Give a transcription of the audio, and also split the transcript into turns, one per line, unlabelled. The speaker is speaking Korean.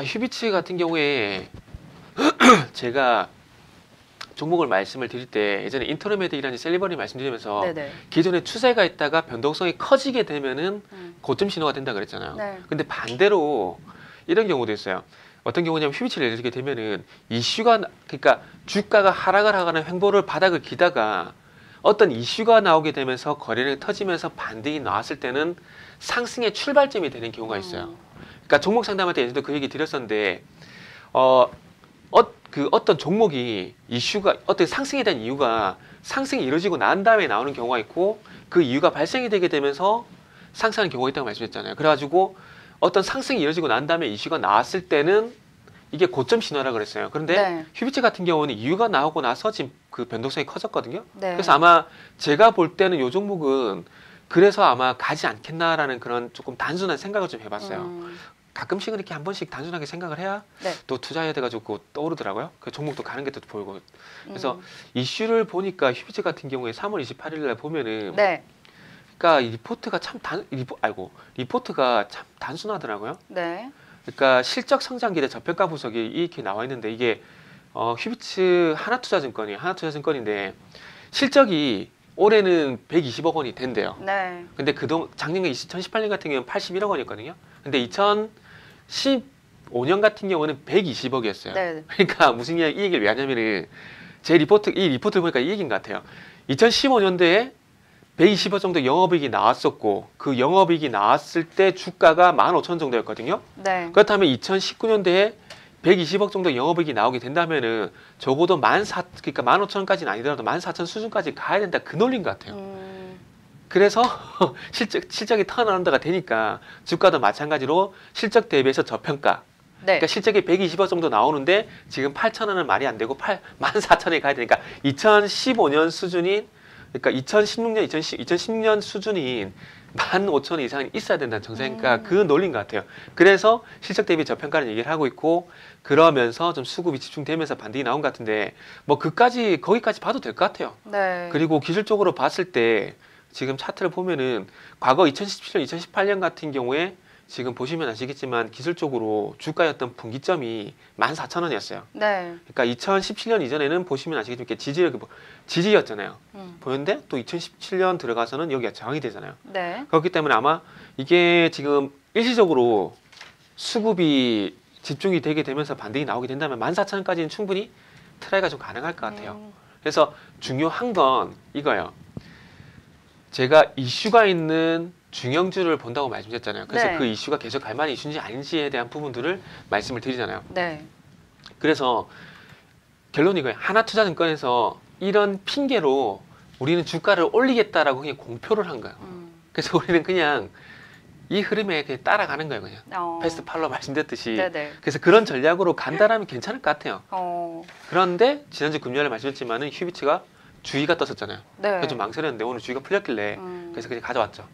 휴비츠 같은 경우에 제가 종목을 말씀을 드릴 때 예전에 인터로메딕이라는 셀리버리 말씀드리면서
네네.
기존에 추세가 있다가 변동성이 커지게 되면은 고점 신호가 된다 그랬잖아요.
네.
근데 반대로 이런 경우도 있어요. 어떤 경우냐면 휴비츠를 예를 들게 되면은 이슈가 그러니까 주가가 하락을 하거나 횡보를 바닥을 기다가 어떤 이슈가 나오게 되면서 거래량이 터지면서 반등이 나왔을 때는 상승의 출발점이 되는 경우가 있어요. 그러니까 종목 상담할 때 예전에도 그 얘기 드렸었는데 어떤 종목이 이슈가 어떤 상승에 대한 이유가 상승이 이루어지고 난 다음에 나오는 경우가 있고 그 이유가 발생이 되게 되면서 상승하는 경우가 있다고 말씀드렸잖아요. 그래가지고 어떤 상승이 이루어지고 난 다음에 이슈가 나왔을 때는 이게 고점 신호라 그랬어요. 그런데
네.
휴비츠 같은 경우는 이유가 나오고 나서 지금 그 변동성이 커졌거든요.
네.
그래서 아마 제가 볼 때는 이 종목은 그래서 아마 가지 않겠나라는 그런 조금 단순한 생각을 좀 해봤어요. 가끔씩은 이렇게 한 번씩 단순하게 생각을 해야
네.
또 투자해야 돼가지고 떠오르더라고요. 그 종목도 가는 게 또 보이고. 그래서 이슈를 보니까 휴비츠 같은 경우에 3월 28일 날 보면은
네.
그러니까 이 리포트가 참 리포트가 참 단순하더라고요.
네.
그러니까 실적 성장 기대 저평가 분석이 이렇게 나와 있는데 이게 휴비츠 하나투자증권이에요. 하나투자증권인데 실적이 올해는 120억 원이 된대요.
네.
근데 작년에 2018년 같은 경우는 81억 원이었거든요. 근데 2015년 같은 경우는 120억이었어요.
네.
그러니까 무슨 이 얘기를 왜 하냐면은 이 리포트를 보니까 이 얘기인 것 같아요. 2015년도에 120억 정도 영업이익이 나왔었고 그 영업이익이 나왔을 때 주가가 15,000원 정도였거든요.
네.
그렇다면 2019년도에 120억 정도 영업이익이 나오게 된다면은 적어도 그러니까 15,000원까지는 아니더라도 14,000 수준까지 가야 된다 그 논리인 것 같아요. 그래서 실적이 턴어라운드가 되니까 주가도 마찬가지로 실적 대비해서 저평가.
네.
그러니까 실적이 120억 정도 나오는데 지금 8,000원은 말이 안 되고 14,000원에 가야 되니까 2015년 수준인 그러니까 2016년 수준인 15,000원 이상이 있어야 된다는 정세니까 그 논리인 것 같아요. 그래서 실적 대비 저평가를 얘기를 하고 있고 그러면서 좀 수급이 집중되면서 반등이 나온 것 같은데 뭐 거기까지 봐도 될 것 같아요.
네.
그리고 기술적으로 봤을 때 지금 차트를 보면은 과거 2017년, 2018년 같은 경우에 지금 보시면 아시겠지만 기술적으로 주가였던 분기점이 14,000원이었어요.
네.
그러니까 2017년 이전에는 보시면 아시겠지만 이렇게 지지였잖아요. 보였는데 또 2017년 들어가서는 여기가 저항이 되잖아요.
네.
그렇기 때문에 아마 이게 지금 일시적으로 수급이 집중이 되게 되면서 반등이 나오게 된다면 14,000원까지는 충분히 트라이가 좀 가능할 것 같아요. 그래서 중요한 건 이거예요. 제가 이슈가 있는 중형주를 본다고 말씀드렸잖아요. 그래서
네.
그 이슈가 계속 갈 만한 이슈인지 아닌지에 대한 부분들을 말씀을 드리잖아요.
네.
그래서 결론이 이거예요. 하나투자증권에서 이런 핑계로 우리는 주가를 올리겠다라고 그냥 공표를 한 거예요. 그래서 우리는 그냥 이 흐름에 그냥 따라가는 거예요. 그냥 패스트 팔로우 말씀드렸듯이.
네네.
그래서 그런 전략으로 간다라면 괜찮을 것 같아요. 그런데 지난주 금요일에 말씀드렸지만은 휴비츠가 주의가 떴었잖아요.
네.
그래서 좀 망설였는데 오늘 주의가 풀렸길래 그래서 그냥 가져왔죠.